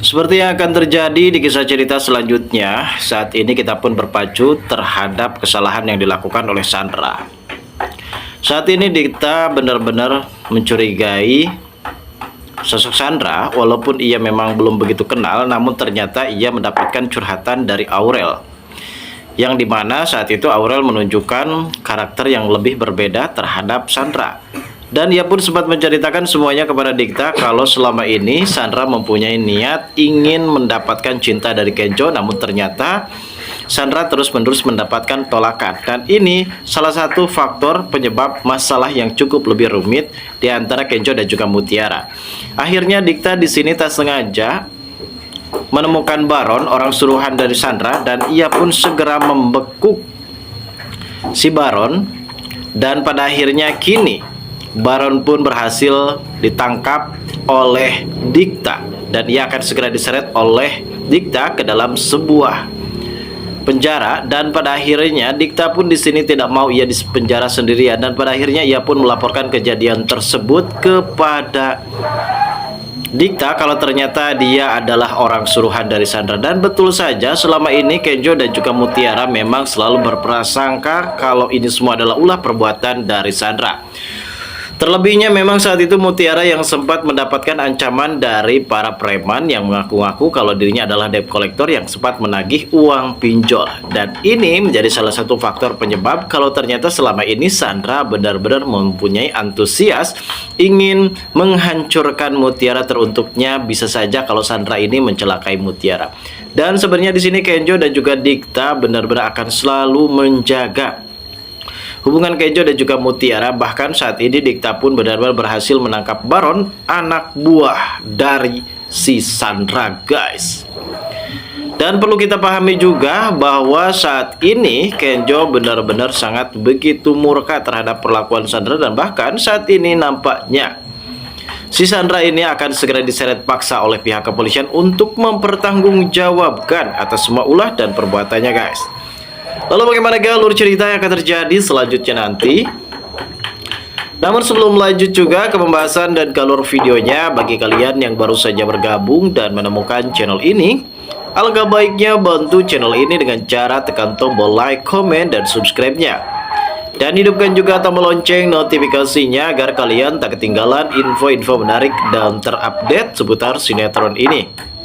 Seperti yang akan terjadi di kisah cerita selanjutnya, saat ini kita pun berpacu terhadap kesalahan yang dilakukan oleh Sandra. Saat ini Dikta benar-benar mencurigai sosok Sandra, walaupun ia memang belum begitu kenal, namun ternyata ia mendapatkan curhatan dari Aurel. Yang dimana saat itu Aurel menunjukkan karakter yang lebih berbeda terhadap Sandra. Dan ia pun sempat menceritakan semuanya kepada Dikta kalau selama ini Sandra mempunyai niat ingin mendapatkan cinta dari Kenjo, namun ternyata Sandra terus-menerus mendapatkan tolakan. Dan ini salah satu faktor penyebab masalah yang cukup lebih rumit di antara Kenjo dan juga Mutiara. Akhirnya Dikta di sini tak sengaja menemukan Baron, orang suruhan dari Sandra, dan ia pun segera membekuk si Baron. Dan pada akhirnya kini Baron pun berhasil ditangkap oleh Dikta dan ia akan segera diseret oleh Dikta ke dalam sebuah penjara. Dan pada akhirnya Dikta pun di sini tidak mau ia di penjara sendirian, dan pada akhirnya ia pun melaporkan kejadian tersebut kepada Dikta kalau ternyata dia adalah orang suruhan dari Sandra. Dan betul saja, selama ini Kenjo dan juga Mutiara memang selalu berprasangka kalau ini semua adalah ulah perbuatan dari Sandra. Terlebihnya memang saat itu Mutiara yang sempat mendapatkan ancaman dari para preman yang mengaku-ngaku kalau dirinya adalah debt collector yang sempat menagih uang pinjol. Dan ini menjadi salah satu faktor penyebab kalau ternyata selama ini Sandra benar-benar mempunyai antusias ingin menghancurkan Mutiara, teruntuknya bisa saja kalau Sandra ini mencelakai Mutiara. Dan sebenarnya di sini Kenjo dan juga Dikta benar-benar akan selalu menjaga hubungan Kenjo dan juga Mutiara. Bahkan saat ini Dikta pun benar-benar berhasil menangkap Baron, anak buah dari si Sandra, guys. Dan perlu kita pahami juga bahwa saat ini Kenjo benar-benar sangat begitu murka terhadap perlakuan Sandra, dan bahkan saat ini nampaknya si Sandra ini akan segera diseret paksa oleh pihak kepolisian untuk mempertanggungjawabkan atas semua ulah dan perbuatannya, guys. Lalu bagaimana alur cerita yang akan terjadi selanjutnya nanti? Namun sebelum lanjut juga ke pembahasan dan alur videonya, bagi kalian yang baru saja bergabung dan menemukan channel ini, alangkah baiknya bantu channel ini dengan cara tekan tombol like, komen, dan subscribe-nya. Dan hidupkan juga tombol lonceng notifikasinya agar kalian tak ketinggalan info-info menarik dan terupdate seputar sinetron ini.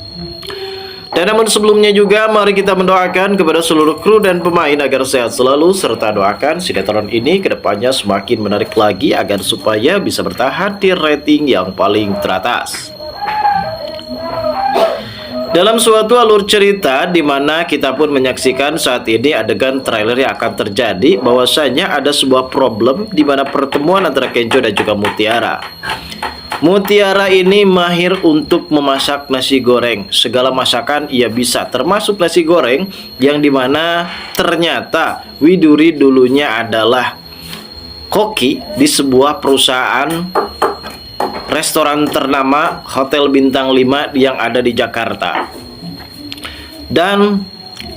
Dan namun sebelumnya juga mari kita mendoakan kepada seluruh kru dan pemain agar sehat selalu, serta doakan sinetron ini kedepannya semakin menarik lagi agar supaya bisa bertahan di rating yang paling teratas. Dalam suatu alur cerita di mana kita pun menyaksikan saat ini adegan trailer yang akan terjadi, bahwasanya ada sebuah problem di mana pertemuan antara Kenjo dan juga Mutiara. Mutiara ini mahir untuk memasak nasi goreng. Segala masakan ia bisa, termasuk nasi goreng, yang dimana ternyata Widuri dulunya adalah koki di sebuah perusahaan restoran ternama Hotel Bintang 5 yang ada di Jakarta. Dan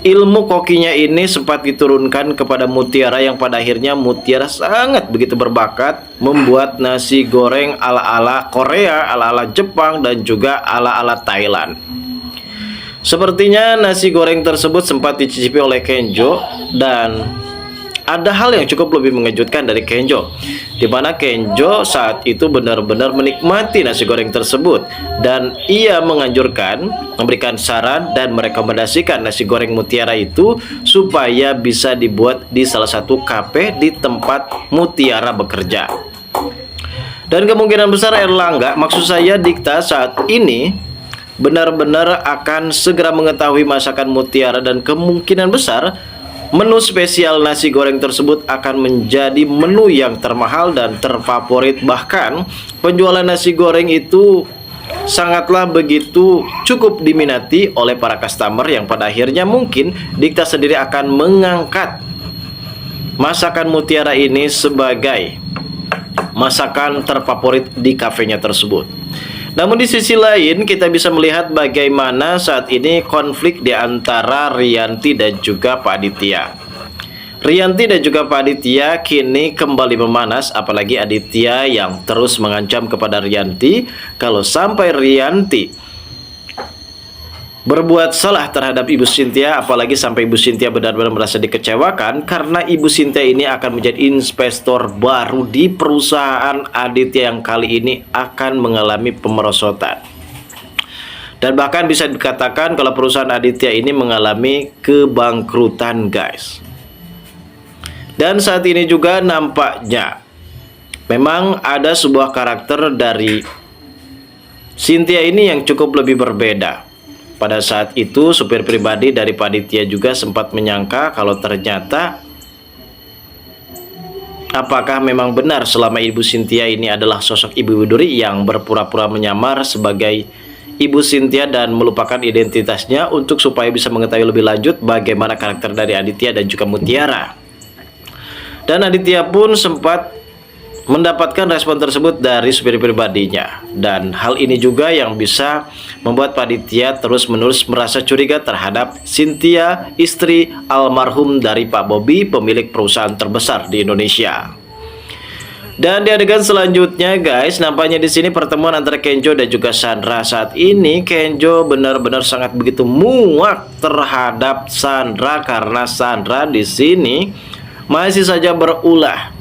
ilmu kokinya ini sempat diturunkan kepada Mutiara, yang pada akhirnya Mutiara sangat begitu berbakat membuat nasi goreng ala-ala Korea, ala-ala Jepang, dan juga ala-ala Thailand. Sepertinya nasi goreng tersebut sempat dicicipi oleh Kenjo, dan ada hal yang cukup lebih mengejutkan dari Kenjo, di mana Kenjo saat itu benar-benar menikmati nasi goreng tersebut, dan ia menganjurkan, memberikan saran dan merekomendasikan nasi goreng Mutiara itu supaya bisa dibuat di salah satu kafe di tempat Mutiara bekerja. Dan kemungkinan besar Erlangga, maksud saya Dikta, saat ini benar-benar akan segera mengetahui masakan Mutiara, dan kemungkinan besar menu spesial nasi goreng tersebut akan menjadi menu yang termahal dan terfavorit. Bahkan penjualan nasi goreng itu sangatlah begitu cukup diminati oleh para customer, yang pada akhirnya mungkin Dikta sendiri akan mengangkat masakan Mutiara ini sebagai masakan terfavorit di kafenya tersebut. Namun di sisi lain kita bisa melihat bagaimana saat ini konflik di antara Rianti dan juga Pak Aditya. Rianti dan juga Pak Aditya kini kembali memanas, apalagi Aditya yang terus mengancam kepada Rianti kalau sampai Rianti berbuat salah terhadap Ibu Cynthia, apalagi sampai Ibu Cynthia benar-benar merasa dikecewakan karena Ibu Cynthia ini akan menjadi investor baru di perusahaan Aditya yang kali ini akan mengalami pemerosotan. Dan bahkan bisa dikatakan kalau perusahaan Aditya ini mengalami kebangkrutan, guys. Dan saat ini juga nampaknya memang ada sebuah karakter dari Cynthia ini yang cukup lebih berbeda. Pada saat itu supir pribadi dari Pak Aditya juga sempat menyangka kalau ternyata apakah memang benar selama Ibu Cynthia ini adalah sosok Ibu Widuri yang berpura-pura menyamar sebagai Ibu Cynthia dan melupakan identitasnya untuk supaya bisa mengetahui lebih lanjut bagaimana karakter dari Aditya dan juga Mutiara. Dan Aditya pun sempat mendapatkan respon tersebut dari supir pribadinya, dan hal ini juga yang bisa membuat Pak Aditya terus-menerus merasa curiga terhadap Cynthia, istri almarhum dari Pak Bobby, pemilik perusahaan terbesar di Indonesia. Dan di adegan selanjutnya, guys, nampaknya di sini pertemuan antara Kenjo dan juga Sandra. Saat ini Kenjo benar-benar sangat begitu muak terhadap Sandra karena Sandra di sini masih saja berulah.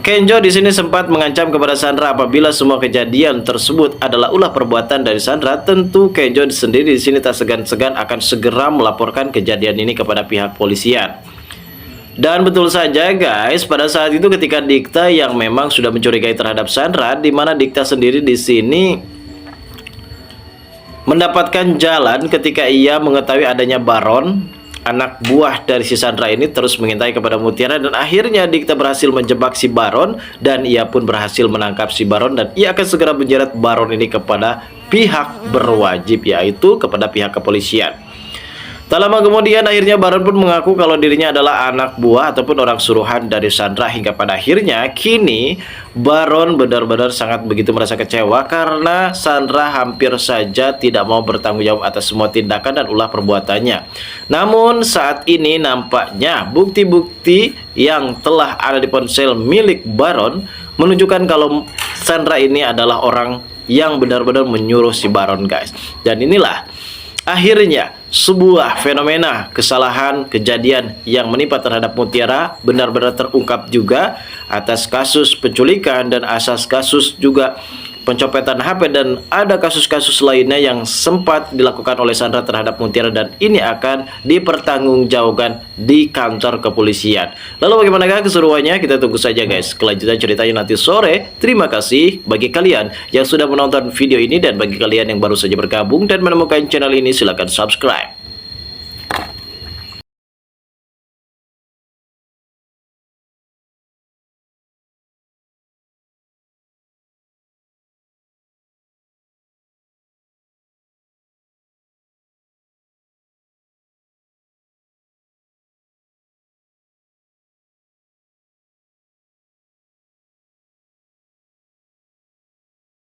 Kenjo di sini sempat mengancam kepada Sandra apabila semua kejadian tersebut adalah ulah perbuatan dari Sandra. Tentu Kenjo sendiri di sini tak segan-segan akan segera melaporkan kejadian ini kepada pihak polisian. Dan betul saja, guys, pada saat itu ketika Dikta yang memang sudah mencurigai terhadap Sandra, di mana Dikta sendiri di sini mendapatkan jalan ketika ia mengetahui adanya Baron, anak buah dari si Sandra ini, terus mengintai kepada Mutiara, dan akhirnya Dikta berhasil menjebak si Baron dan ia pun berhasil menangkap si Baron, dan ia akan segera menjerat Baron ini kepada pihak berwajib, yaitu kepada pihak kepolisian. Tak lama kemudian akhirnya Baron pun mengaku kalau dirinya adalah anak buah ataupun orang suruhan dari Sandra, hingga pada akhirnya kini Baron benar-benar sangat begitu merasa kecewa karena Sandra hampir saja tidak mau bertanggung jawab atas semua tindakan dan ulah perbuatannya. Namun saat ini nampaknya bukti-bukti yang telah ada di ponsel milik Baron menunjukkan kalau Sandra ini adalah orang yang benar-benar menyuruh si Baron, guys. Dan inilah akhirnya sebuah fenomena kesalahan kejadian yang menimpa terhadap Mutiara benar-benar terungkap juga atas kasus penculikan dan asas kasus juga pencopetan HP, dan ada kasus-kasus lainnya yang sempat dilakukan oleh Sandra terhadap Mutiara, dan ini akan dipertanggungjawabkan di kantor kepolisian. Lalu bagaimanakah keseruannya? Kita tunggu saja, guys, kelanjutan ceritanya nanti sore. Terima kasih bagi kalian yang sudah menonton video ini, dan bagi kalian yang baru saja bergabung dan menemukan channel ini silahkan subscribe.